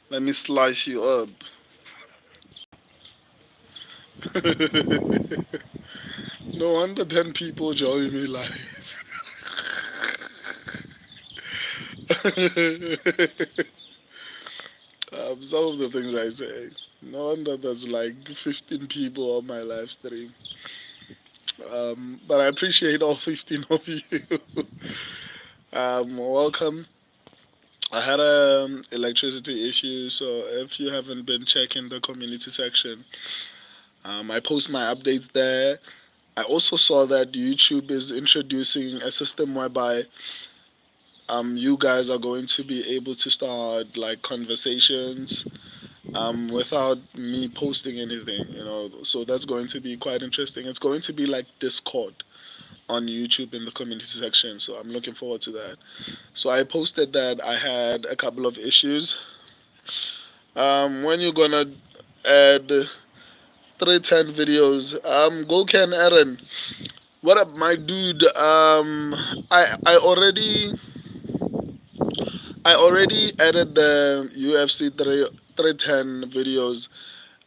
Let me slice you up. No wonder 10 people join me live. Some of the things I say. No wonder there's like 15 people on my live stream. But I appreciate all 15 of you. Welcome. I had a electricity issue, so if you haven't been checking the community section, I post my updates there. I also saw that YouTube is introducing a system whereby you guys are going to be able to start like conversations without me posting anything, So that's going to be quite interesting. It's going to be like Discord on YouTube in the community section, so I'm looking forward to that. So I posted that I had a couple of issues. When you're gonna add 310 videos, go Ken Aaron. What up, my dude? I already added the UFC 310 videos,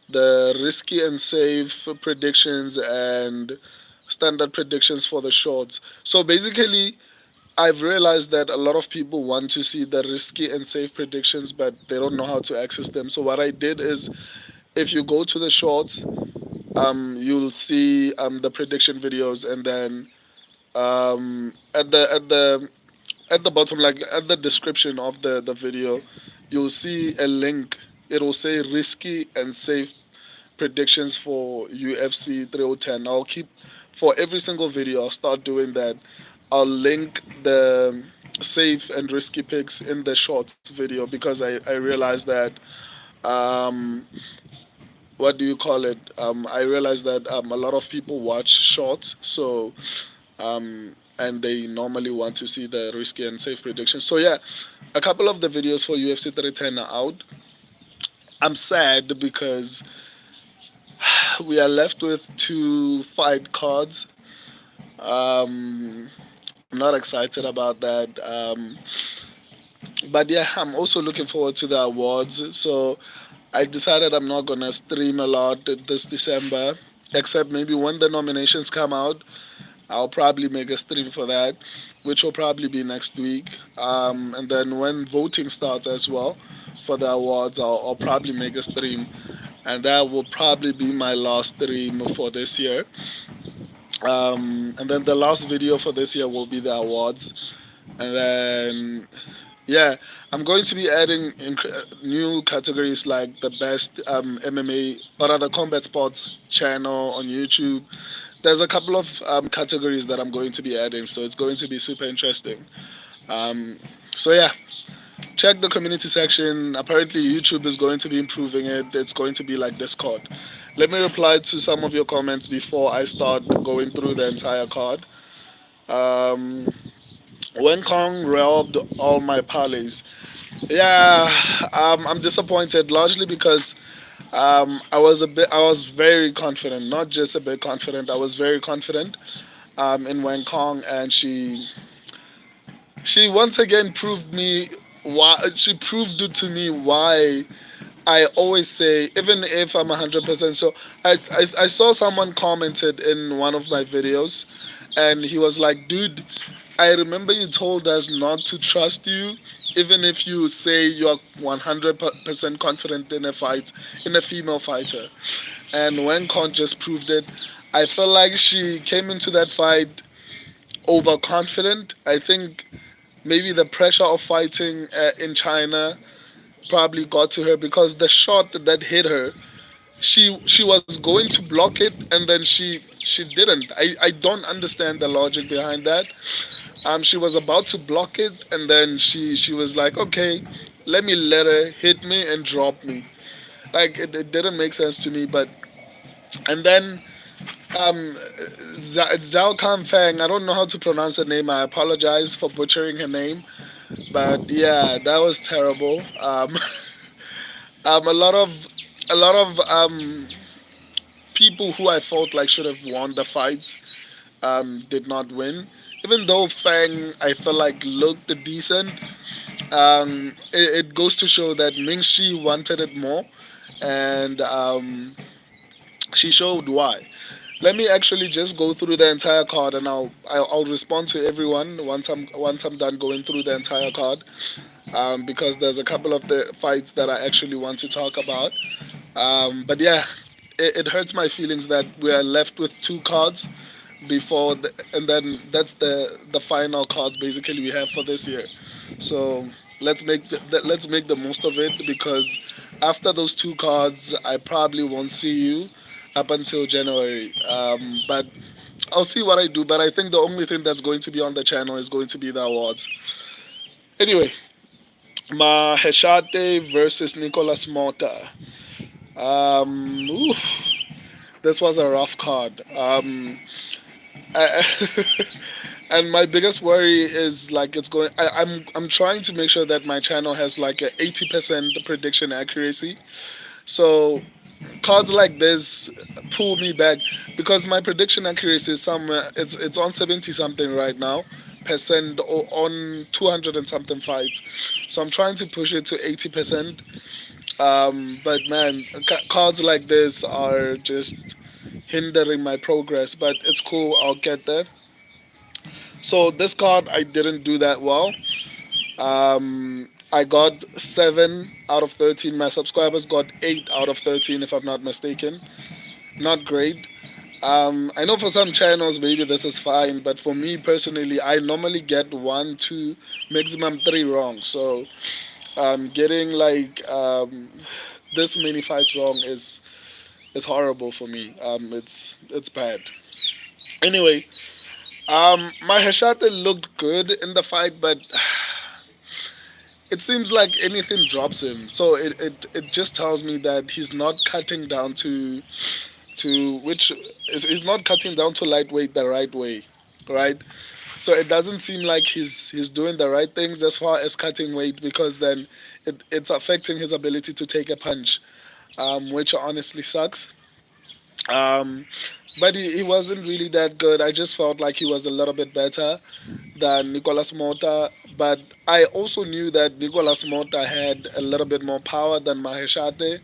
the risky and safe predictions and standard predictions for the shorts. So basically, I've realized that a lot of people want to see the risky and safe predictions, but they don't know how to access them. So what I did is, if you go to the shorts, you'll see the prediction videos, and then at the bottom, like at the description of the video, you'll see a link. It'll say risky and safe predictions for UFC 3010. I'll keep for every single video. I'll start doing that. I'll link the safe and risky picks in the shorts video because I realized that um, what do you call it? I realized that a lot of people watch shorts, so and they normally want to see the risky and safe predictions. So yeah, a couple of the videos for UFC 310 are out. I'm sad because we are left with two fight cards. Um, I'm not excited about that. But yeah, I'm also looking forward to the awards. So I decided I'm not gonna stream a lot this December, except maybe when the nominations come out. I'll probably make a stream for that, which will probably be next week. And then when voting starts as well for the awards, I'll probably make a stream, and that will probably be my last stream for this year. And then the last video for this year will be the awards, and then yeah, I'm going to be adding new categories like the best MMA or other combat sports channel on YouTube. There's a couple of categories that I'm going to be adding, so it's going to be super interesting. Um, so yeah, check the community section. Apparently, YouTube is going to be improving it. It's going to be like Discord. Let me reply to some of your comments before I start going through the entire card. Um, when Kong robbed all my parlays, yeah, I'm disappointed largely because I was very confident, not just a bit confident. I was very confident in Wen Kong, and she once again proved me why. She proved it to me why I always say, even if I'm 100%. So I saw someone commented in one of my videos, and he was like, dude, I remember you told us not to trust you, even if you say you're 100% confident in a fight, in a female fighter. And when Con just proved it, I felt like she came into that fight overconfident. I think maybe the pressure of fighting in China probably got to her because the shot that hit her, she was going to block it, and then she didn't. I don't understand the logic behind that. She was about to block it, and then she was like, okay, let me let her hit me and drop me. Like it didn't make sense to me. But and then um, Zhao Kan Feng. I don't know how to pronounce her name. I apologize for butchering her name. But yeah, that was terrible. A lot of people who I felt like should have won the fights did not win. Even though Fang, I felt like looked decent, It goes to show that Mingxi wanted it more, and she showed why. Let me actually just go through the entire card, and I'll respond to everyone once I'm done going through the entire card. Because there's a couple of the fights that I actually want to talk about. But yeah, it hurts my feelings that we are left with two cards and then that's the final cards basically we have for this year. So let's make the most of it, because after those two cards, I probably won't see you up until January. But I'll see what I do. But I think the only thing that's going to be on the channel is going to be the awards. Anyway, Maheshate versus Nicolas Mota. Oof, this was a rough card. I, and my biggest worry is like it's going. I'm trying to make sure that my channel has like a 80% prediction accuracy. So cards like this pull me back, because my prediction accuracy is somewhere it's on 70 something right now percent, or on 200 and something fights. So I'm trying to push it to 80%. But man, cards like this are just hindering my progress. But it's cool. I'll get there. So this card I didn't do that well. I got 7 out of 13. My subscribers got 8 out of 13, if I'm not mistaken. Not great. I know for some channels maybe this is fine, but for me personally, I normally get one, two, maximum three wrong. So getting like this many fights wrong is horrible for me. It's bad. Anyway, my Heshate looked good in the fight, but it seems like anything drops him. So it just tells me that he's not cutting down to which is he's not cutting down to lightweight the right way, right? So it doesn't seem like he's doing the right things as far as cutting weight, because then it's affecting his ability to take a punch, which honestly sucks. Um, but he wasn't really that good. I just felt like he was a little bit better than Nicolas Mota. But I also knew that Nicolas Mota had a little bit more power than Maheshate.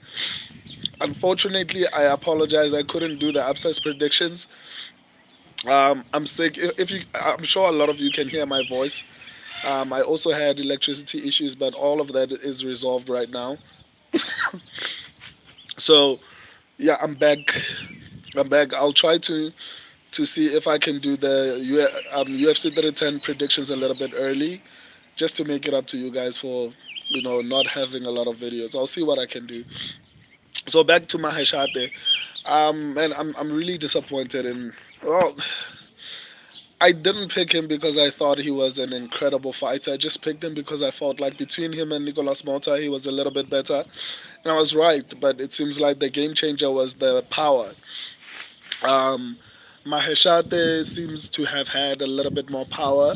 Unfortunately, I apologize. I couldn't do the upsize predictions. I'm sick. If you, I'm sure a lot of you can hear my voice. I also had electricity issues, but all of that is resolved right now. So yeah, I'm back. I'm back. I'll try to see if I can do the UFC 310 predictions a little bit early, just to make it up to you guys for not having a lot of videos. I'll see what I can do. So back to Maheshate. And I'm really disappointed in. Well, I didn't pick him because I thought he was an incredible fighter. I just picked him because I felt like between him and Nicolas Mota, he was a little bit better. And I was right, but it seems like the game changer was the power. Um, Maheshate seems to have had a little bit more power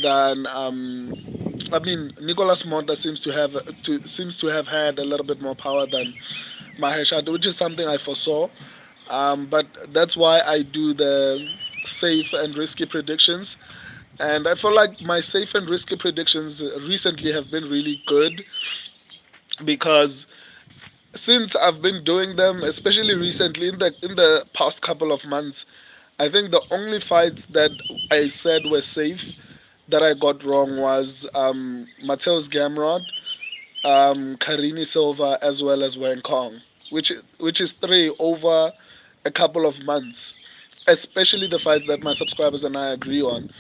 than. I mean, Nicolas Mota seems to have had a little bit more power than Maheshate, which is something I foresaw. But that's why I do the safe and risky predictions. And I feel like my safe and risky predictions recently have been really good, because since I've been doing them, especially recently in the past couple of months, I think the only fights that I said were safe that I got wrong was Mateus Gamrod, Karini Silva, as well as Wang Kong, which is three over a couple of months, especially the fights that my subscribers and I agree on.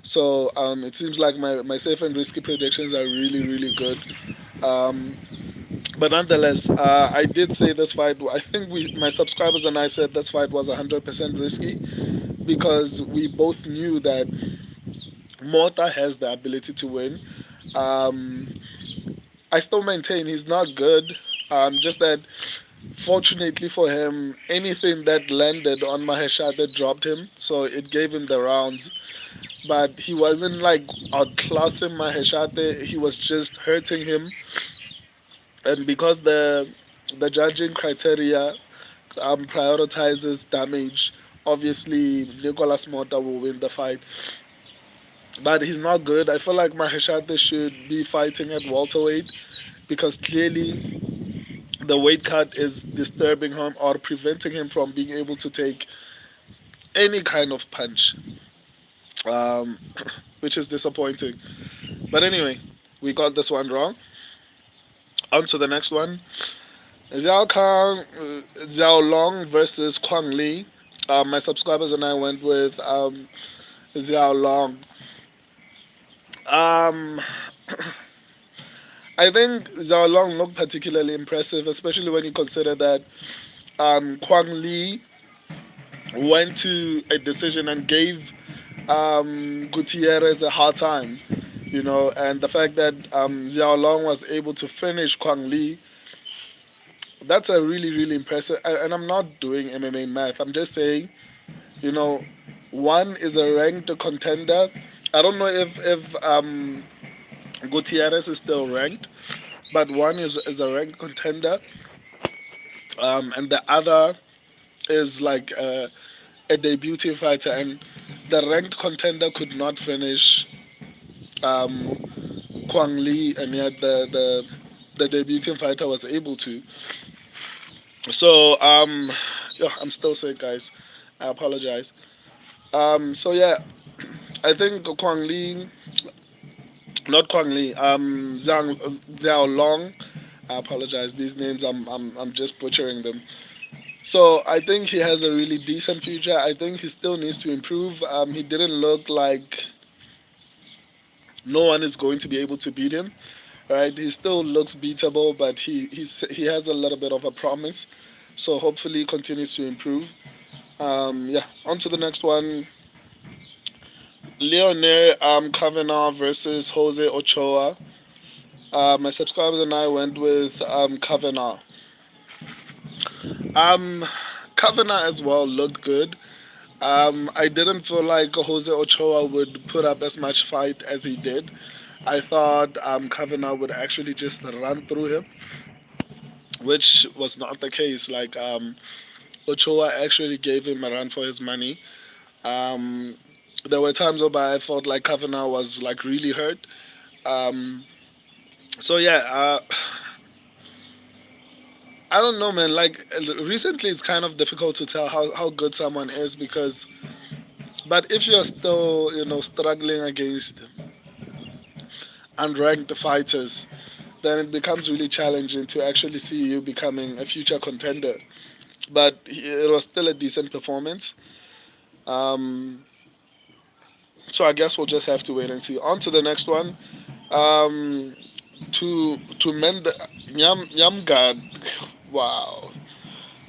So it seems like my safe and risky predictions are really, really good. Um, but nonetheless, I did say this fight. I think my subscribers and I said this fight was 100% risky, because we both knew that Mota has the ability to win. Um, I still maintain he's not good. Just that, fortunately for him, anything that landed on Maheshate dropped him, so it gave him the rounds. But he wasn't like outclassing Maheshate; he was just hurting him. And because the judging criteria prioritizes damage, obviously Nicolas Mota will win the fight. but he's not good. I feel like Maheshate should be fighting at welterweight because clearly the weight cut is disturbing him or preventing him from being able to take any kind of punch, um, which is disappointing. But anyway, we got this one wrong. On to the next one. Xiao Long versus Kwang Li. My subscribers and I went with Xiao Long. Um, I think Xiao Long looked particularly impressive, especially when you consider that Kwang Li went to a decision and gave Gutierrez a hard time, and the fact that Xiao Long was able to finish Kwang Li, that's a really, really impressive. And I'm not doing MMA math. I'm just saying, you know, one is a ranked contender. I don't know if Gutierrez is still ranked, but one is a ranked contender, and the other is like a debuting fighter, and the ranked contender could not finish um, Kwang Li, and yet the debuting fighter was able to. So yeah, I'm still sick, guys. I apologize. So yeah, I think Kwang Li, not Kwang Li, Xiao Long. I apologize. These names, I'm just butchering them. So I think he has a really decent future. I think he still needs to improve. He didn't look like no one is going to be able to beat him. Right? He still looks beatable, but he has a little bit of a promise. So hopefully he continues to improve. Yeah. On to the next one. Leonel Kavanaugh versus Jose Ochoa. My subscribers and I went with Kavanaugh. Um, Kavanaugh as well looked good. I didn't feel like Jose Ochoa would put up as much fight as he did. I thought Kavanaugh would actually just run through him, which was not the case. Like Ochoa actually gave him a run for his money. Um, there were times where I felt like Kavanaugh was like really hurt. Um, so yeah, I don't know, man. Like recently, it's kind of difficult to tell how good someone is because, but if you're still struggling against unranked fighters, then it becomes really challenging to actually see you becoming a future contender. But it was still a decent performance. Um, so I guess we'll just have to wait and see. On to the next one. Um, to mend Yamgad. Wow.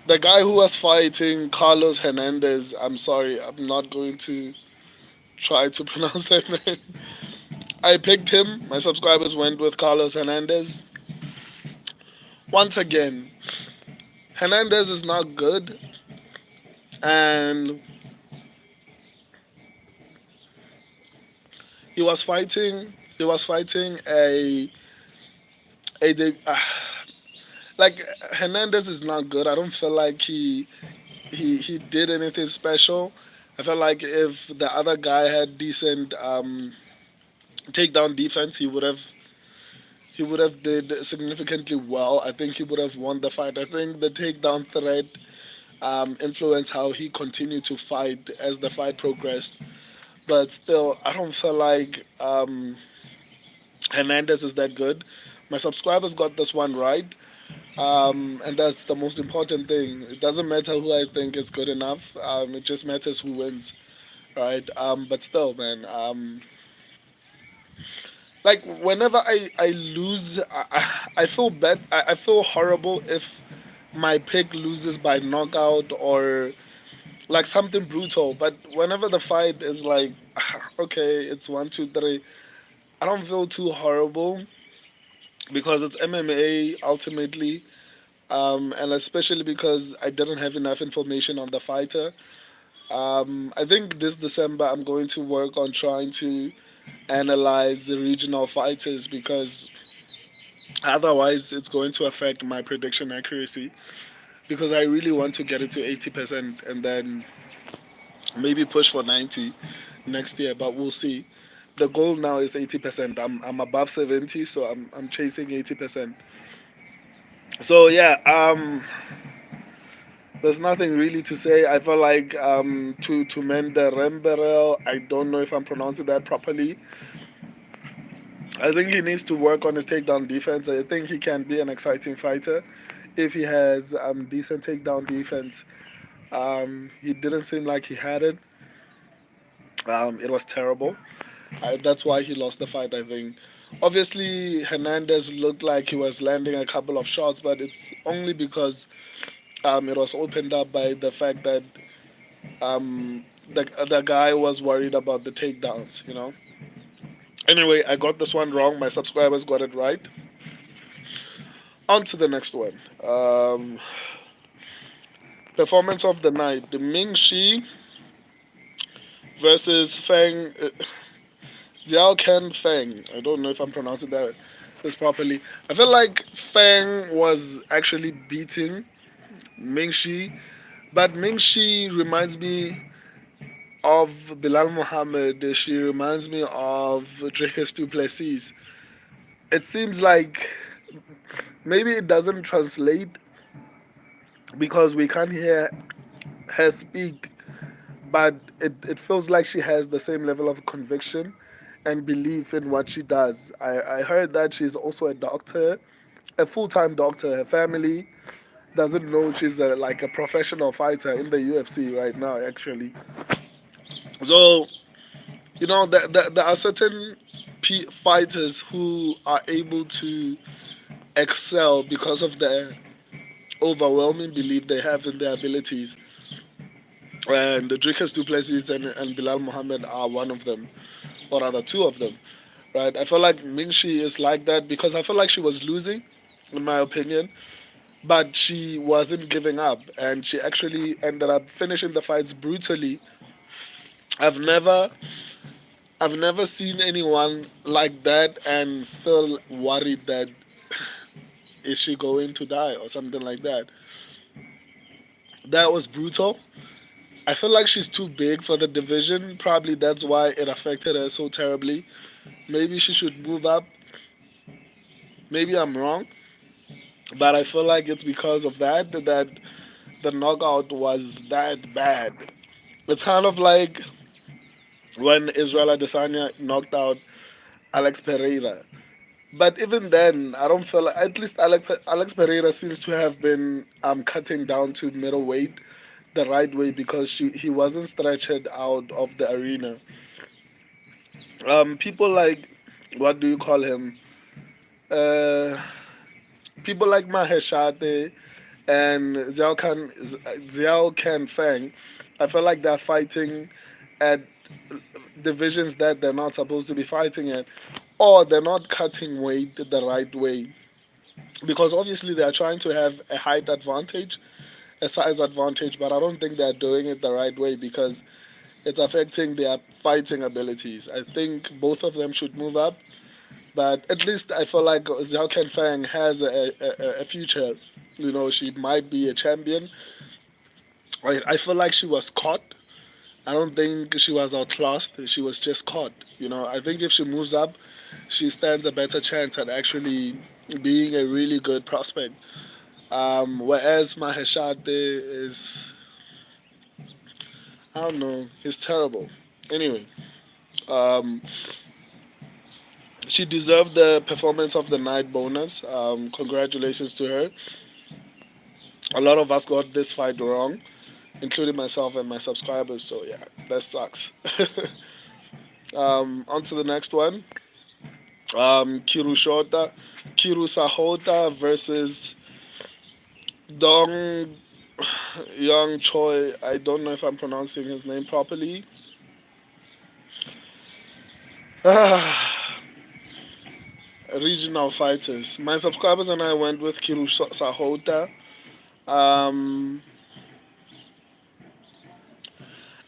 The guy who was fighting Carlos Hernandez. I'm sorry, I'm not going to try to pronounce that name. I picked him. My subscribers went with Carlos Hernandez. Once again, Hernandez is not good, and he was fighting. He was fighting a like Hernandez is not good. I don't feel like he did anything special. I felt like if the other guy had decent takedown defense, he would have did significantly well. I think he would have won the fight. I think the takedown threat influenced how he continued to fight as the fight progressed. But still, I don't feel like Hernandez is that good. My subscribers got this one right, and that's the most important thing. It doesn't matter who I think is good enough. It just matters who wins, right? But still, man. Like whenever I lose, I feel bad. I feel horrible if my pick loses by knockout or like something brutal. But whenever the fight is like, okay, it's 1, 2, 3, I don't feel too horrible because it's MMA ultimately, and especially because I didn't have enough information on the fighter. I think this December I'm going to work on trying to analyze the regional fighters because otherwise it's going to affect my prediction accuracy because I really want to get it to 80% and then maybe push for 90 next year, but we'll see. the goal now is 80%. I'm above 70, so I'm chasing 80%. So yeah, there's nothing really to say. I feel like to mend the Remberel, I don't know if I'm pronouncing that properly. I think he needs to work on his takedown defense. I think he can be an exciting fighter if he has decent takedown defense. He didn't seem like he had it. It was terrible. That's why he lost the fight, I think. Obviously, Hernandez looked like he was landing a couple of shots, but it's only because it was opened up by the fact that um, the guy was worried about the takedowns, you know. Anyway, I got this one wrong. My subscribers got it right. On to the next one. Performance of the night: the Ming Shi versus Feng Xiao Ken Feng. I don't know if I'm pronouncing this properly. I feel like Feng was actually beating Ming Shi, but Ming Shi reminds me of Bilal Muhammad. She reminds me of Dricus Duplessis. It seems like maybe it doesn't translate because we can't hear her speak, but it feels like she has the same level of conviction and belief in what she does. I heard that she's also a doctor, a full-time doctor. Her family doesn't know she's like a professional fighter in the UFC right now, actually. So, you know, there are certain fighters who are able to excel because of the overwhelming belief they have in their abilities. And the Dricus Duplessis and Bilal Muhammad are one of them, or rather two of them, right? I feel like Mingshi is like that because I feel like she was losing, in my opinion, but she wasn't giving up, and she actually ended up finishing the fights brutally. I've never, I've never seen anyone like that and feel worried that is she going to die or something like that. That was brutal. I feel like she's too big for the division. Probably that's why it affected her so terribly. Maybe she should move up. Maybe I'm wrong, but I feel like it's because of that the knockout was that bad. It's kind of like when Israel Adesanya knocked out Alex Pereira. But even then, I don't feel like, at least Alex Pereira seems to have been cutting down to middleweight the right way because he wasn't stretched out of the arena. People like, what do you call him? Uh, People like Maheshate and Xiao Ken Feng, I feel like they're fighting at divisions that they're not supposed to be fighting at, or they're not cutting weight the right way. Because obviously they're trying to have a height advantage, a size advantage, but I don't think they're doing it the right way because it's affecting their fighting abilities. I think both of them should move up, but at least I feel like Xiao Ken Fang has a future. You know, she might be a champion. I feel like she was caught. I don't think she was outclassed. She was just caught. You know, I think if she moves up, she stands a better chance at actually being a really good prospect. Whereas Maheshate is, I don't know, he's terrible. Anyway, um, she deserved the performance of the night bonus. Congratulations to her. A lot of us got this fight wrong, including myself and my subscribers. So yeah, that sucks. On to the next one. Kiru Sahota versus Dong Young Choi. I don't know if I'm pronouncing his name properly. Regional fighters. My subscribers and I went with Kiru Sahota. Um,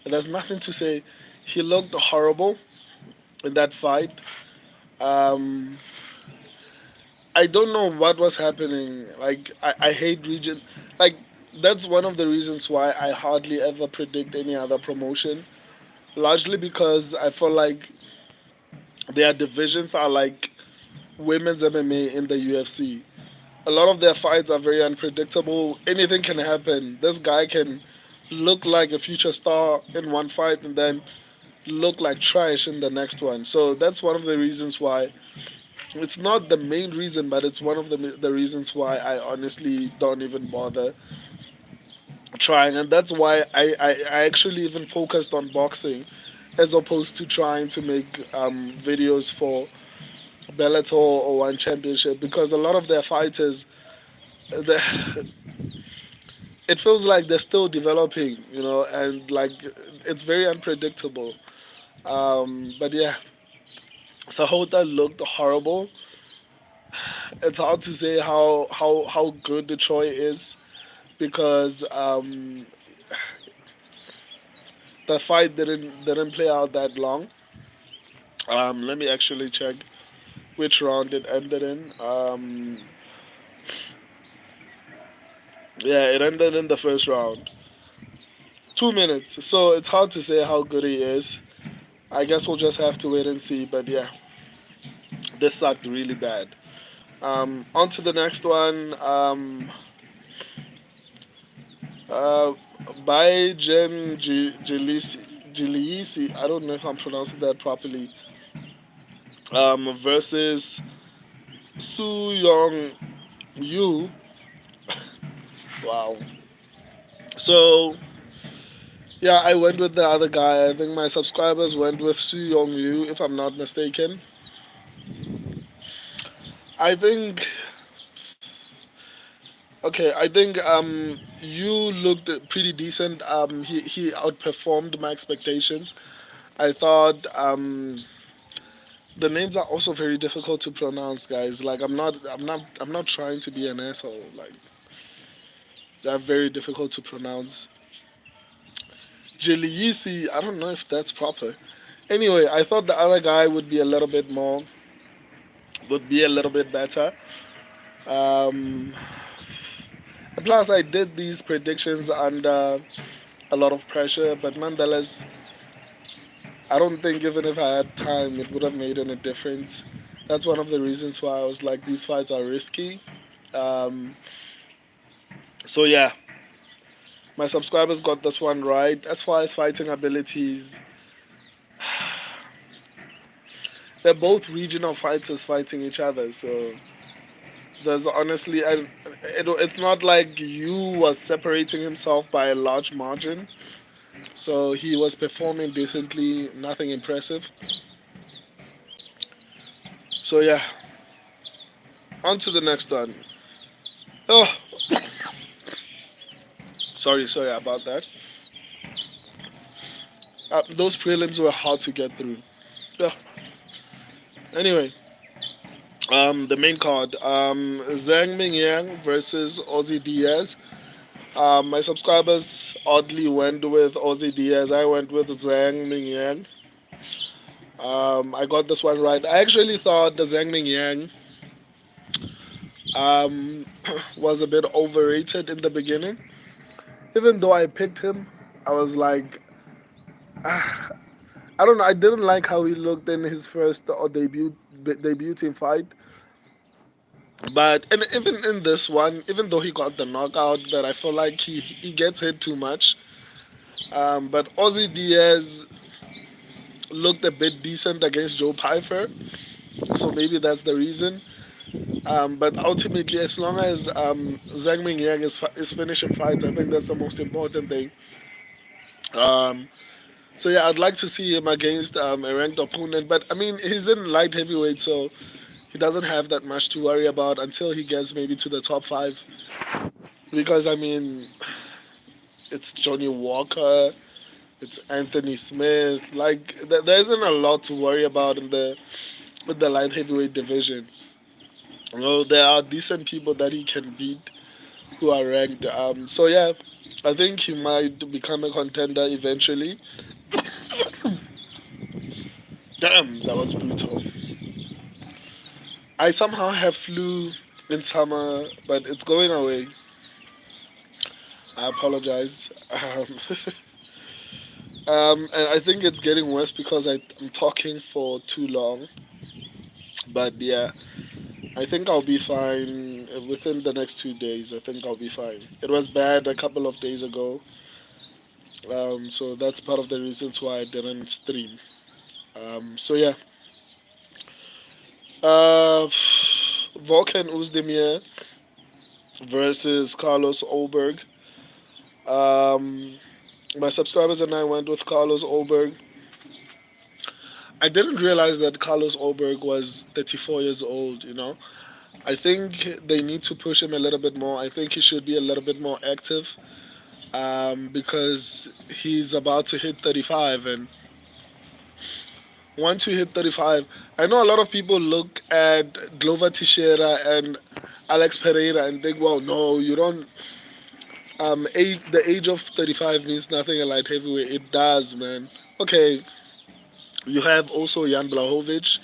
there's nothing to say. He looked horrible in that fight. Um, I don't know what was happening. Like I hate region. Like that's one of the reasons why I hardly ever predict any other promotion. Largely because I feel like their divisions are like women's MMA in the UFC. A lot of their fights are very unpredictable. Anything can happen. This guy can look like a future star in one fight and then look like trash in the next one. So that's one of the reasons why. It's not the main reason, but it's one of the reasons why I honestly don't even bother trying, and that's why I actually even focused on boxing as opposed to trying to make videos for Bellator or One Championship, because a lot of their fighters, the, it feels like they're still developing, and like it's very unpredictable. But yeah, Sahota looked horrible. It's hard to say how good Detroit is because the fight didn't play out that long. Let me actually check which round it ended in. Yeah, it ended in the first round. 2 minutes. So it's hard to say how good he is. I guess we'll just have to wait and see. But yeah, this sucked really bad. On to the next one. Uh, by Jen Gilisi. I don't know if I'm pronouncing that properly. Versus Su Young Yu. Wow. So yeah, I went with the other guy. I think my subscribers went with Su Young Yu, if I'm not mistaken. I think okay. I think Yu looked pretty decent. He outperformed my expectations. I thought the names are also very difficult to pronounce, guys. Like I'm not trying to be an asshole. Like they're very difficult to pronounce. Jiliisi, I don't know if that's proper. Anyway, I thought the other guy would be a little bit better. Um, plus, I did these predictions under a lot of pressure, but nonetheless, I don't think even if I had time, it would have made any difference. That's one of the reasons why I was like, these fights are risky. Um, so yeah, my subscribers got this one right. As far as fighting abilities, they're both regional fighters fighting each other. So there's honestly, it's not like Yu was separating himself by a large margin. So he was performing decently, nothing impressive. So yeah, on to the next one. Oh, sorry about that. Those prelims were hard to get through. Yeah. Anyway, the main card, Zhang Mingyang versus Ozzy Diaz. My subscribers oddly went with Ozzy Diaz. I went with Zhang Mingyang. I got this one right. I actually thought the Zhang Mingyang um, was a bit overrated in the beginning. Even though I picked him, I was like, ah, I don't know. I didn't like how he looked in his first or debuting fight. But and even in this one, even though he got the knockout, but I feel like he gets hit too much. But Ozzy Diaz looked a bit decent against Joe Pfeiffer, so maybe that's the reason. But ultimately, as long as Zhang Mingyang is finishing fights, I think that's the most important thing. Um, so yeah, I'd like to see him against a ranked opponent, but I mean he's in light heavyweight, so he doesn't have that much to worry about until he gets maybe to the top five. Because I mean, it's Johnny Walker, it's Anthony Smith. Like there isn't a lot to worry about in the with the light heavyweight division. There are decent people that he can beat who are ranked. So yeah, I think he might become a contender eventually. Damn, that was brutal. I somehow have flu in summer, but it's going away. I apologize. And I think it's getting worse because I'm talking for too long. But yeah, I think I'll be fine within the next 2 days. I think I'll be fine. It was bad a couple of days ago, so that's part of the reasons why I didn't stream. So yeah, uh, Volkan Oezdemir versus Carlos Olberg. Um, my subscribers and I went with Carlos Olberg. I didn't realize that Carlos Olberg was 34 years old. I think they need to push him a little bit more. I think he should be a little bit more active, because he's about to hit 35. And once you hit 35, I know a lot of people look at Glover Teixeira and Alex Pereira and think, well, no, you don't. The age of 35 means nothing in light heavyweight. It does, man. Okay, you have also Jan Blachowicz,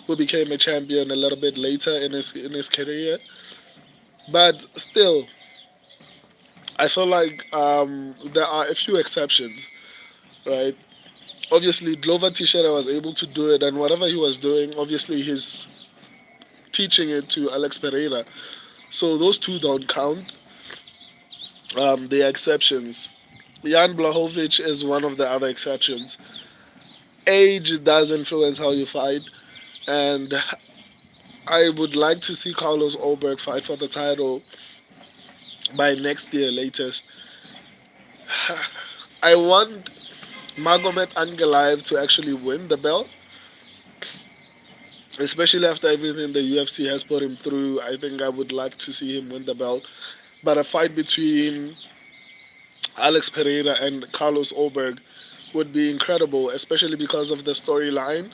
who became a champion a little bit later in his career. But still, I feel like there are a few exceptions, right? Obviously, Glover Teixeira was able to do it, and whatever he was doing, obviously, he's teaching it to Alex Pereira. So those two don't count. They are exceptions. Jan Blachowicz is one of the other exceptions. Age does influence how you fight, and I would like to see Carlos Olberg fight for the title by next year latest. I want Magomed Ankalaev to actually win the belt, especially after everything the UFC has put him through. I think I would like to see him win the belt. But a fight between Alex Pereira and Carlos Olberg would be incredible, especially because of the storyline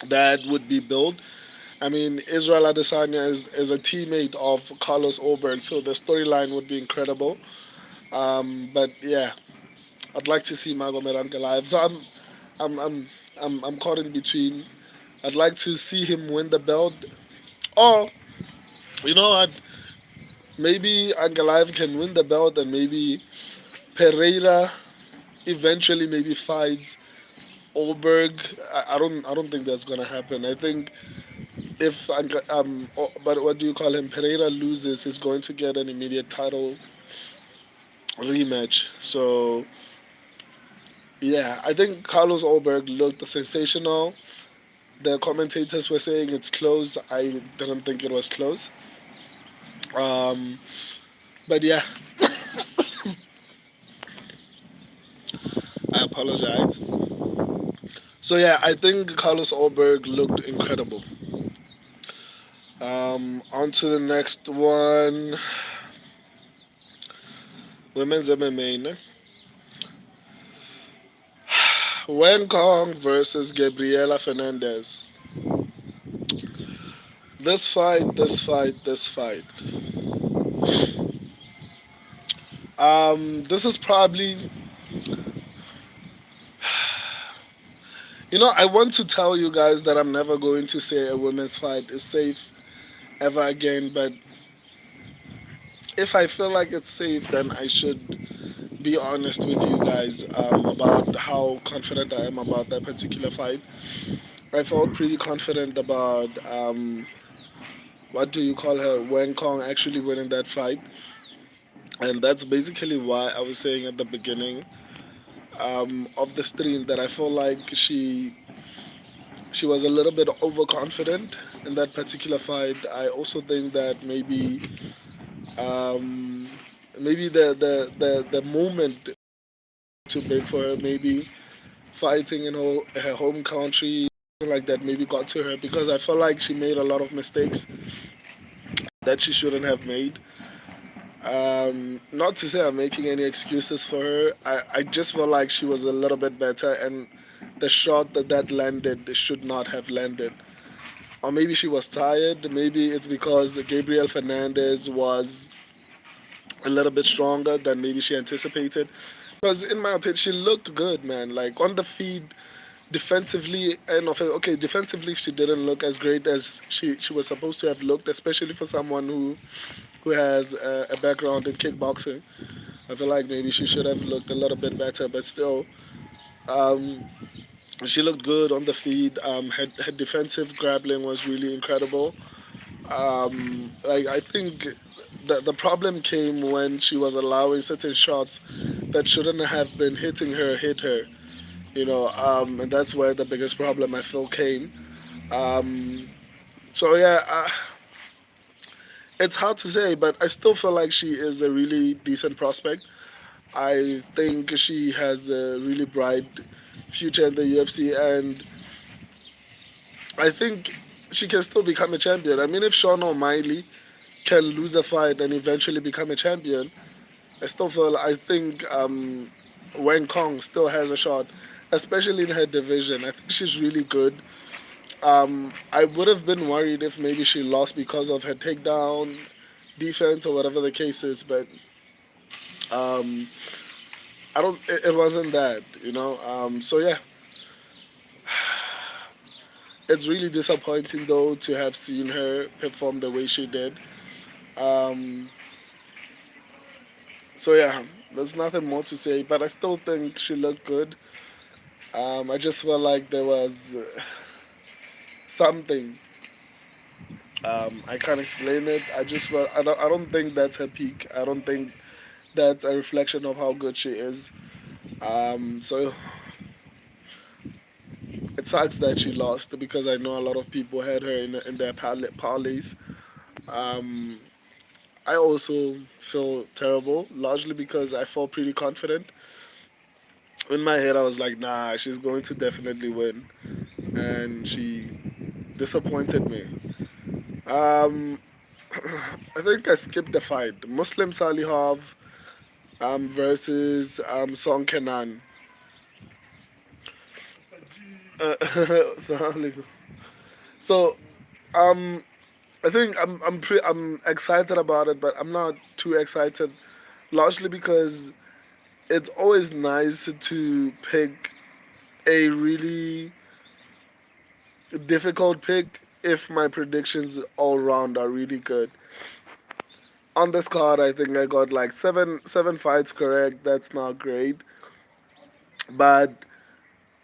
that would be built. I mean, Israel Adesanya is a teammate of Carlos Olberg, so the storyline would be incredible. But yeah, I'd like to see Magomed Ankalaev. So I'm, I'm, I'm caught in between. I'd like to see him win the belt, or you know what? Maybe Ankalaev can win the belt, and maybe Pereira eventually maybe fights Olberg. I don't think that's gonna happen. I think if but what do you call him? Pereira loses, he's going to get an immediate title rematch. So yeah, I think Carlos Olberg looked sensational. The commentators were saying it's close. I didn't think it was close. Um, but yeah, I apologize. So yeah, I think Carlos Olberg looked incredible. On to the next one. Women's MMA. Ne? Wen Kong versus Gabriela Fernandez. This fight. This is probably, I want to tell you guys that I'm never going to say a women's fight is safe ever again, but if I feel like it's safe, then I should be honest with you guys about how confident I am about that particular fight. I felt pretty confident about what do you call her, Wen Kong actually winning that fight, and that's basically why I was saying at the beginning of the stream that I feel like she was a little bit overconfident in that particular fight. I also think that um, maybe the moment too big for her. Maybe fighting in her home country, something like that, maybe got to her because I felt like she made a lot of mistakes that she shouldn't have made. Not to say I'm making any excuses for her. I just felt like she was a little bit better, and the shot that landed should not have landed. Or maybe she was tired. Maybe it's because Gabriel Fernandez was a little bit stronger than maybe she anticipated. Because in my opinion, she looked good, man. Like on the feed, defensively and okay, defensively she didn't look as great as she was supposed to have looked, especially for someone who has a background in kickboxing. I feel like maybe she should have looked a little bit better, but still, Um, she looked good on the feet. Her defensive grappling was really incredible. Like I think the problem came when she was allowing certain shots that shouldn't have been hitting her hit her. And that's where the biggest problem I feel came. Um, so yeah, it's hard to say, but I still feel like she is a really decent prospect. I think she has a really bright future in the UFC, and I think she can still become a champion. I mean, if Sean O'Malley can lose a fight and eventually become a champion, I think Wang Kong still has a shot, especially in her division. I think she's really good. I would have been worried if maybe she lost because of her takedown defense or whatever the case is, but um, I don't. It wasn't that. So yeah, it's really disappointing though to have seen her perform the way she did. Um, so yeah, there's nothing more to say, but I still think she looked good. I just felt like there was something. I can't explain it. I just felt I don't think that's her peak. I don't think that's a reflection of how good she is. So it sucks that she lost because I know a lot of people had her in their parlays. Um, I also feel terrible, largely because I felt pretty confident. In my head, I was like, nah, she's going to definitely win. And she disappointed me. Um, I think I skipped the fight. Muslim Salihov versus Song Kenan. Assalamualaikum. So, um, I think I'm excited about it, but I'm not too excited, largely because it's always nice to pick a really difficult pick if my predictions all round are really good. On this card, I think I got like seven fights correct. That's not great, but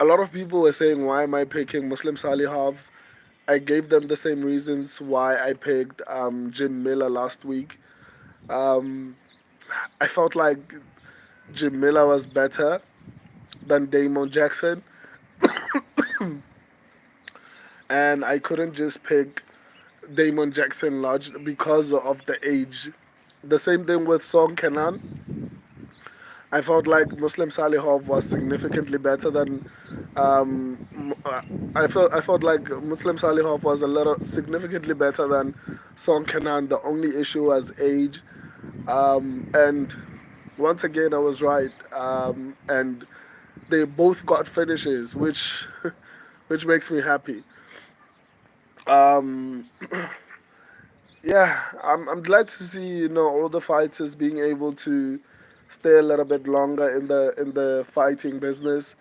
a lot of people were saying, "Why am I picking Muslim Salihov?" I gave them the same reasons why I picked Jim Miller last week. Um, I felt like Jim Miller was better than Damon Jackson, and I couldn't just pick Damon Jackson large because of the age. The same thing with Song Kenan. I felt like Muslim Salihov was significantly better than. I felt like Muslim Salihov was a little significantly better than Song Kenan. The only issue was age, and once again I was right. And they both got finishes, which which makes me happy. Um, yeah, I'm glad to see all the fighters being able to stay a little bit longer in the fighting business.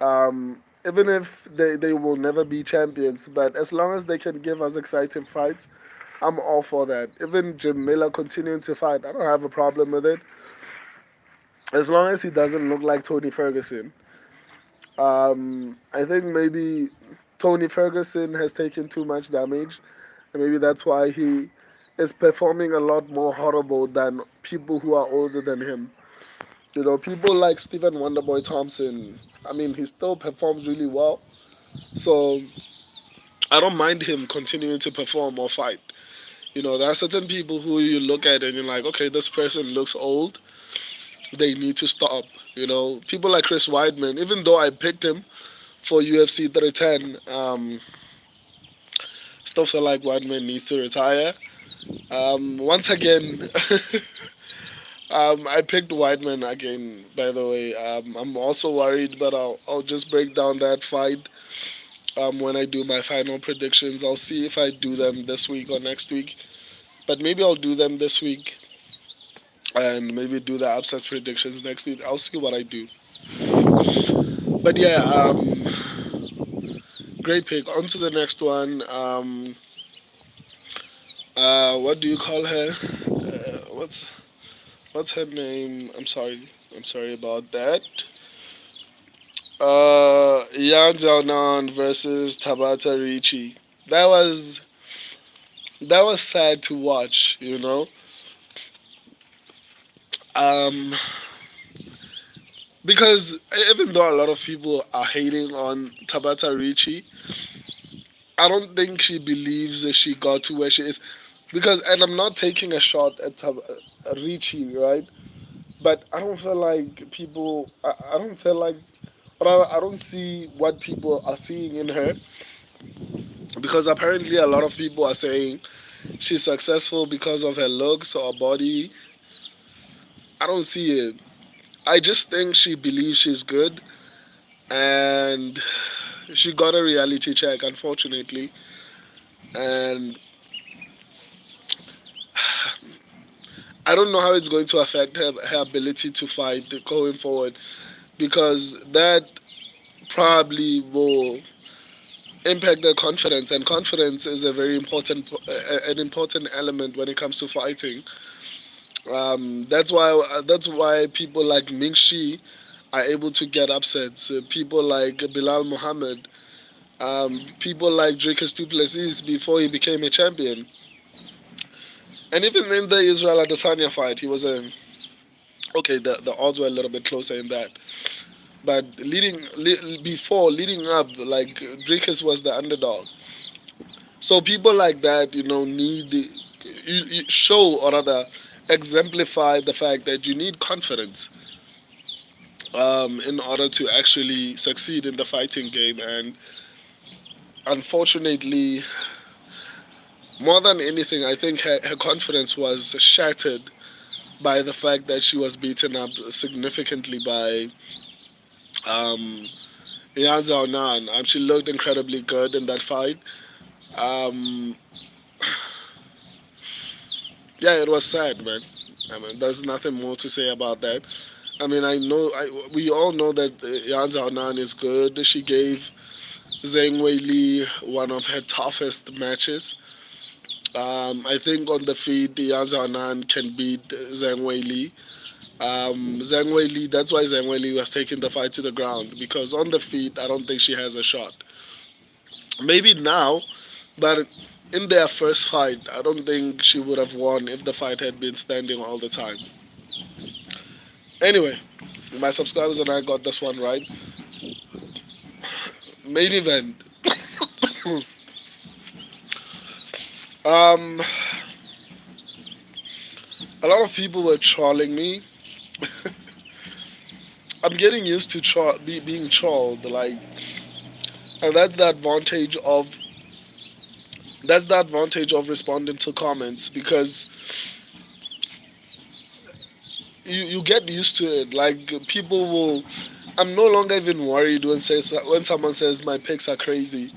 Even if they will never be champions, but as long as they can give us exciting fights, I'm all for that. Even Jim Miller continuing to fight, I don't have a problem with it, as long as he doesn't look like Tony Ferguson. I think maybe Tony Ferguson has taken too much damage, and maybe that's why he is performing a lot more horrible than people who are older than him. People like Stephen Wonderboy Thompson. I mean, he still performs really well, so I don't mind him continuing to perform or fight. There are certain people who you look at and you're like, okay, this person looks old. They need to stop. People like Chris Weidman. Even though I picked him for UFC 310, still feel like Weidman needs to retire. Once again, I picked Weidman again. By the way, I'm also worried, but I'll just break down that fight when I do my final predictions. I'll see if I do them this week or next week, but maybe I'll do them this week and maybe do the abscess predictions next week. I'll see what I do. But yeah, great pick. On to the next one. What do you call her? What's her name? I'm sorry. I'm sorry about that. Yan Xiaonan versus Tabata Ricci. That was that was sad to watch, you know. Um, because even though a lot of people are hating on Tabata Ricci, I don't think she believes that she got to where she is. Because, and I'm not taking a shot at Ricci, right? But I don't feel like people. I don't feel like. But I don't see what people are seeing in her, because apparently a lot of people are saying she's successful because of her looks or body. I don't see it. I just think she believes she's good, and she got a reality check, unfortunately. And I don't know how it's going to affect her ability to fight going forward, because that probably will impact their confidence, and confidence is a very important an important element when it comes to fighting. That's why people like Ming Shi are able to get upsets. People like Bilal Muhammad, people like Drake Duplessis before he became a champion, and even in the Israel Adesanya fight, he was a okay. The odds were a little bit closer in that, but before leading up, like Drake was the underdog. So people like that, need you show, or rather exemplify the fact that you need confidence in order to actually succeed in the fighting game. And unfortunately, more than anything, I think her confidence was shattered by the fact that she was beaten up significantly by um, Yan Zhao Nan. She looked incredibly good in that fight. Um, yeah, it was sad, man. I mean, there's nothing more to say about that. I mean, we all know that Yan Zhao Nan is good. She gave Zheng Wei Li one of her toughest matches. I think on the feet, Yan Zhao Nan can beat Zheng Wei Li. Zheng Wei Li, that's why Zheng Wei Li was taking the fight to the ground, because on the feet, I don't think she has a shot. Maybe now, but in their first fight, I don't think she would have won if the fight had been standing all the time. Anyway, my subscribers and I got this one right. Main event. um, a lot of people were trolling me. I'm getting used to being trolled, like, and that's the advantage of responding to comments, because you get used to it. Like, people will. I'm no longer even worried when someone says my picks are crazy,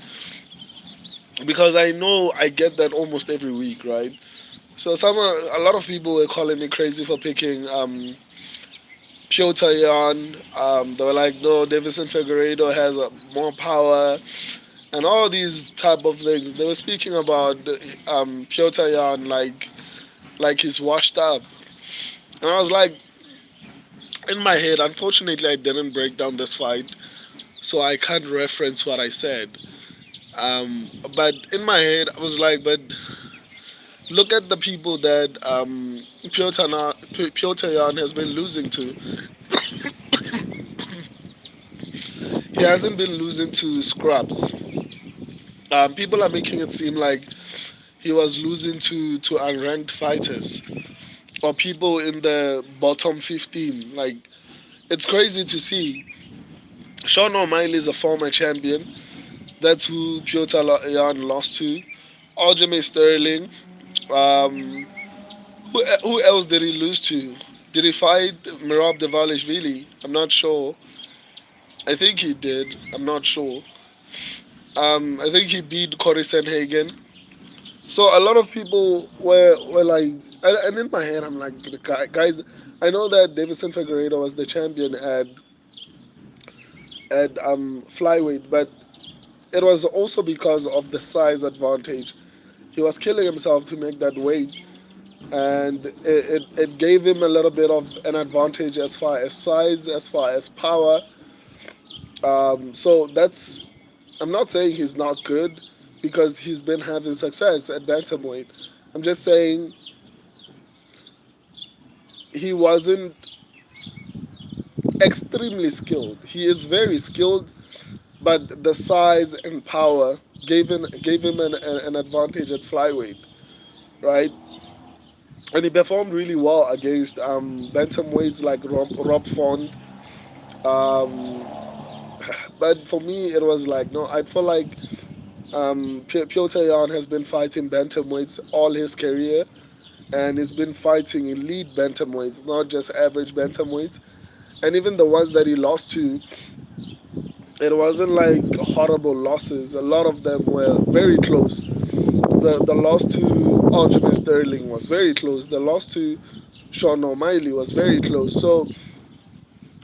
because I know I get that almost every week, right? So a lot of people were calling me crazy for picking Piotr Jan. They were like, no, Deivison Figueiredo has more power, and all these type of things. They were speaking about Piotr Jan like he's washed up, and I was like, in my head, unfortunately, I didn't break down this fight, so I can't reference what I said. But in my head, I was like, but look at the people that Piotr Jan has been losing to. He hasn't been losing to scrubs. People are making it seem like he was losing to unranked fighters or people in the bottom 15. Like, it's crazy to see. Sean O'Malley is a former champion. That's who Piotr Jan lost to. Aljamain Sterling. Um, who else did he lose to? Did he fight Merab Devalishvili? I'm not sure. I think he did. I'm not sure. I think he beat Corey Sanhagen. So a lot of people were like, and in my head, I'm like, the guys, I know that Deivison Figueiredo was the champion at flyweight, but it was also because of the size advantage. He was killing himself to make that weight, and it gave him a little bit of an advantage as far as size, as far as power. So that's, I'm not saying he's not good because he's been having success at bantamweight. I'm just saying he wasn't extremely skilled. He is very skilled, but the size and power gave him an advantage at flyweight, right? And he performed really well against bantamweights like Rob Font. Um, but for me, it was like no. I feel like Piotr Jan has been fighting bantamweights all his career, and he's been fighting elite bantamweights, not just average bantamweights. And even the ones that he lost to, it wasn't like horrible losses. A lot of them were very close. The loss to Aljamain Sterling was very close. The loss to Sean O'Malley was very close. So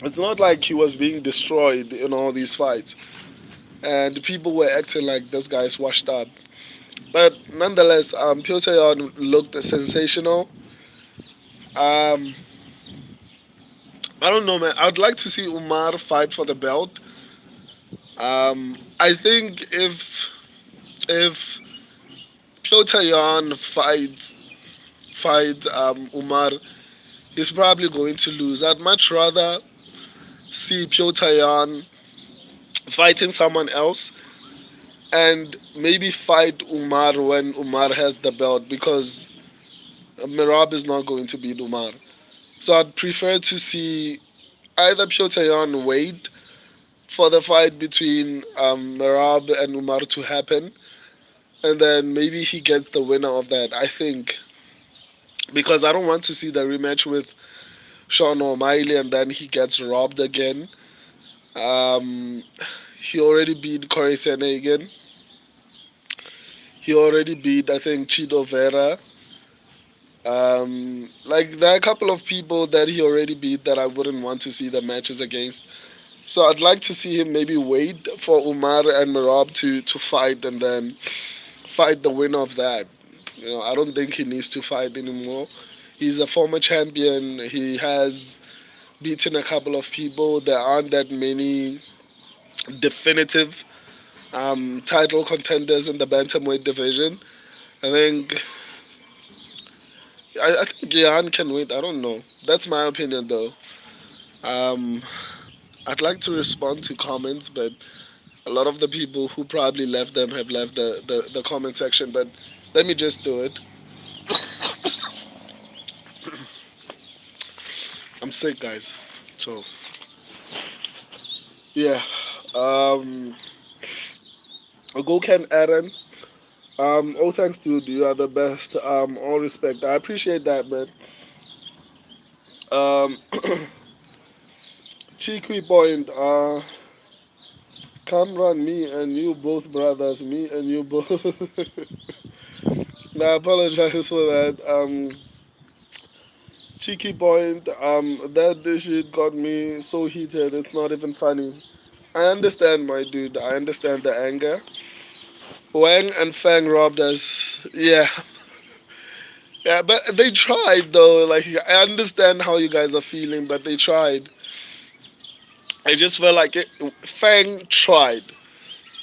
it's not like he was being destroyed in all these fights. And people were acting like this guy's washed up. But nonetheless, Piotr Jan looked sensational. Um, I don't know, man. I'd like to see Umar fight for the belt. I think if Piotr Jan fights Umar, he's probably going to lose. I'd much rather see Piotr Jan fighting someone else and maybe fight Umar when Umar has the belt because Mirab is not going to beat Umar. So I'd prefer to see either Piotr Jan wait for the fight between Mirab and Umar to happen, and then maybe he gets the winner of that. I think because I don't want to see the rematch with Sean O'Malley and then he gets robbed again. Um, he already beat Corey Sandhagen. He already beat, I think, Chido Vera. Like there are a couple of people that he already beat that I wouldn't want to see the matches against. So I'd like to see him maybe wait for Umar and Merab to fight and then fight the winner of that. I don't think he needs to fight anymore. He's a former champion. He has beaten a couple of people. There aren't that many definitive title contenders in the bantamweight division. I think I think Gian can win. I don't know. That's my opinion, though. Um, I'd like to respond to comments, but a lot of the people who probably left them have left the comment section. But let me just do it. I'm sick, guys. So yeah. Um, Gokan Aaron. All thanks, dude. You are the best. All respect. I appreciate that, man. Um, Cheeky point. Cameron, me and you both brothers. Me and you both. Now, I apologize for that. Cheeky point. That this shit got me so heated. It's not even funny. I understand, my dude. I understand the anger. Wang and Fang robbed us. Yeah, yeah, but they tried though. Like I understand how you guys are feeling, but they tried. I just felt like Fang tried.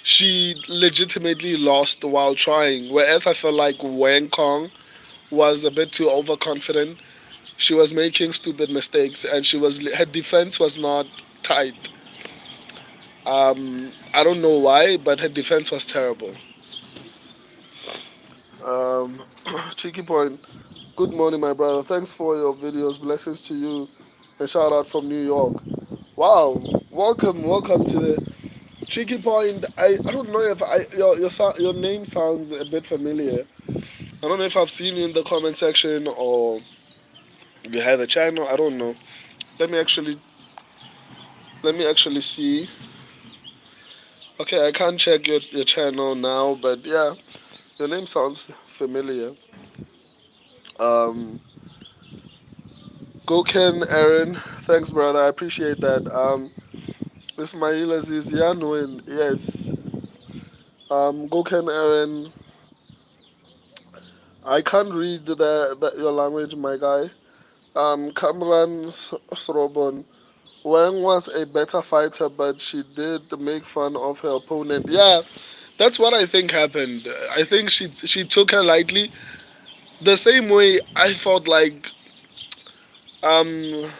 She legitimately lost while trying. Whereas I felt like Wang Kong was a bit too overconfident. She was making stupid mistakes, and her defense was not tight. I don't know why, but her defense was terrible. Um, Cheeky point. Good morning, my brother. Thanks for your videos. Blessings to you. And shout out from New York. Wow. Welcome to the Cheeky Point. I don't know if your name sounds a bit familiar. I don't know if I've seen you in the comment section or you have a channel. I don't know. Let me actually let me actually see. Okay, I can't check your channel now, but yeah, your name sounds familiar. Um, Goken Aaron, thanks brother. I appreciate that. Ismail Aziz Yanwin, yes. Goken Aaron, I can't read your language, my guy. Kamran Srobon, Wang was a better fighter, but she did make fun of her opponent. Yeah, that's what I think happened. I think she took her lightly. The same way I felt like um,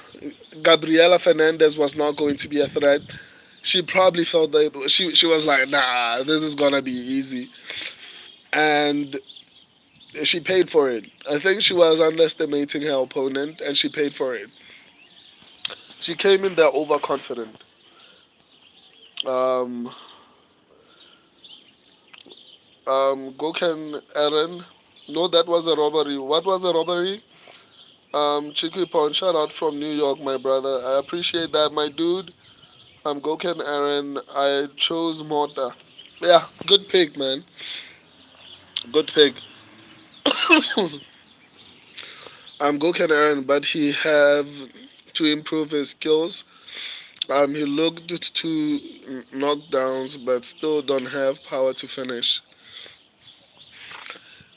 Gabriela Fernandez was not going to be a threat. She probably felt that she was like, nah, this is gonna be easy, and she paid for it. I think she was underestimating her opponent, and she paid for it. She came in there overconfident. Um, Goken Aaron. No, that was a robbery. What was a robbery? Chikwi Pon, shout out from New York, my brother. I appreciate that, my dude. Goken Aaron. I chose Morta. Yeah, good pick, man. Good pick. Goken Aaron, but he have to improve his skills. He looked to knockdowns, but still don't have power to finish.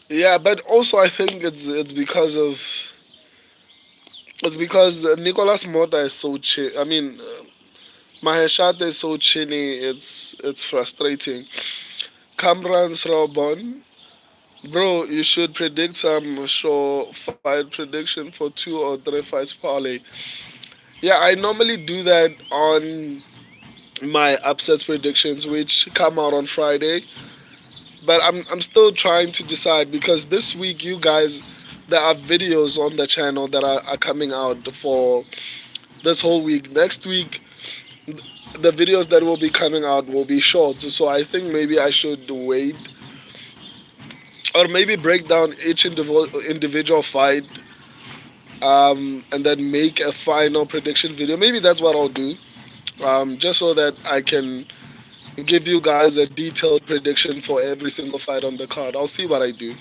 Yeah, but also I think it's because Nicolas Mota is so I mean, Maheshate is so chinny. It's frustrating. Kamran's Robon, bro, you should predict some sure fight prediction for 2 or 3 fights parlay. Yeah, I normally do that on my upsets predictions, which come out on Friday. But I'm still trying to decide because this week you guys there are videos on the channel that are coming out for this whole week. Next week the videos that will be coming out will be short. So I think maybe I should wait or maybe break down each individual fight and then make a final prediction video. Maybe that's what I'll do. Just so that I can give you guys a detailed prediction for every single fight on the card. I'll see what I do.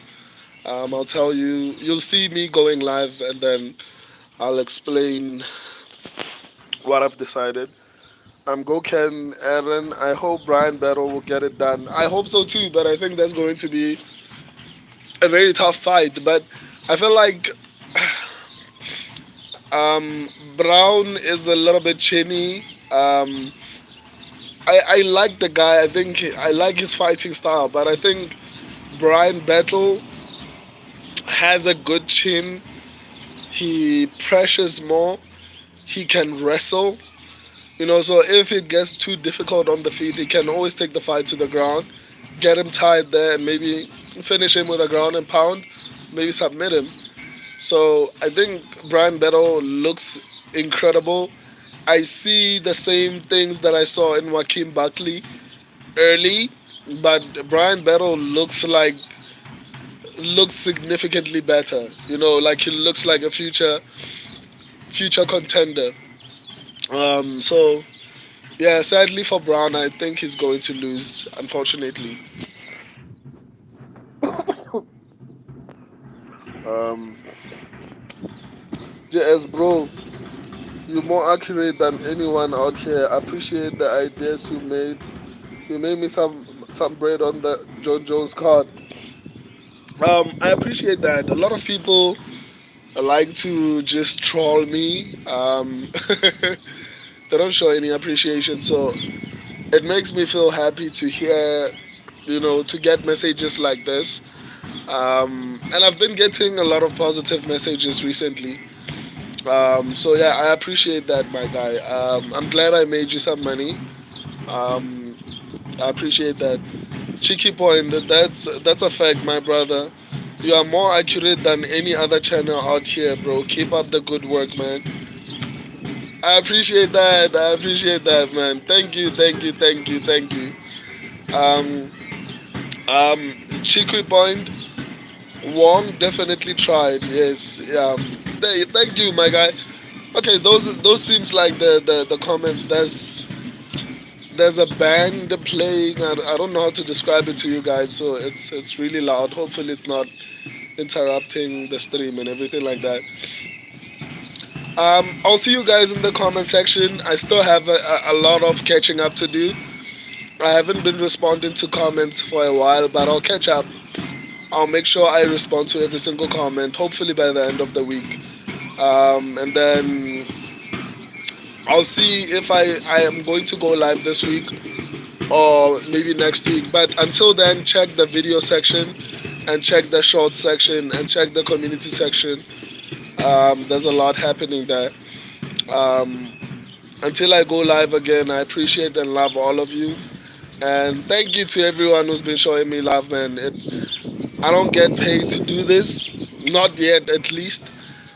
I'll tell you. You'll see me going live, and then I'll explain what I've decided. Goken, Aaron. I hope Brian Battle will get it done. I hope so too, but I think that's going to be a very tough fight. But I feel like Brown is a little bit chinny. I like the guy. I think I like his fighting style, but I think Brian Battle has a good chin. He pressures more. He can wrestle. So if it gets too difficult on the feet, he can always take the fight to the ground, get him tied there, and maybe finish him with a ground and pound, maybe submit him. So I think Brian Battle looks incredible. I see the same things that I saw in Joaquin Buckley early, but Brian Battle looks significantly better. Like he looks like a future contender. So yeah, sadly for Brown, I think he's going to lose, unfortunately. Um, JS bro, you're more accurate than anyone out here. I appreciate the ideas you made. You made me some bread on the John Jones card. I appreciate that. A lot of people like to just troll me. They don't show any appreciation, so it makes me feel happy to hear, to get messages like this. And I've been getting a lot of positive messages recently. So yeah, I appreciate that, my guy. I'm glad I made you some money. Um, I appreciate that. Cheeky point. That's a fact, my brother. You are more accurate than any other channel out here, bro. Keep up the good work, man. I appreciate that. I appreciate that, man. Thank you, thank you, thank you, thank you. Um, Cheeky point. Wong definitely tried. Yes. Thank you, my guy. Okay, those seems like the comments. There's a band playing. I don't know how to describe it to you guys, so it's really loud. Hopefully, it's not interrupting the stream and everything like that. I'll see you guys in the comment section. I still have a lot of catching up to do. I haven't been responding to comments for a while, but I'll catch up. I'll make sure I respond to every single comment, hopefully by the end of the week. And then I'll see if I am going to go live this week or maybe next week. But until then, check the video section and check the short section and check the community section. There's a lot happening there. Um, until I go live again, I appreciate and love all of you. And thank you to everyone who's been showing me love, man. I don't get paid to do this, not yet at least.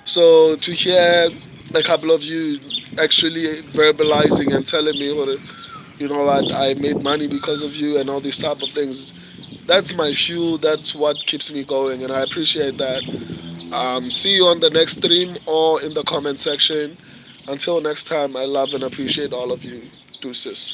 So to hear a couple of you actually verbalizing and telling me, "Well, you know what, I made money because of you," and all these type of things, that's my fuel. That's what keeps me going, and I appreciate that. See you on the next stream or in the comment section. Until next time, I love and appreciate all of you. Deuces.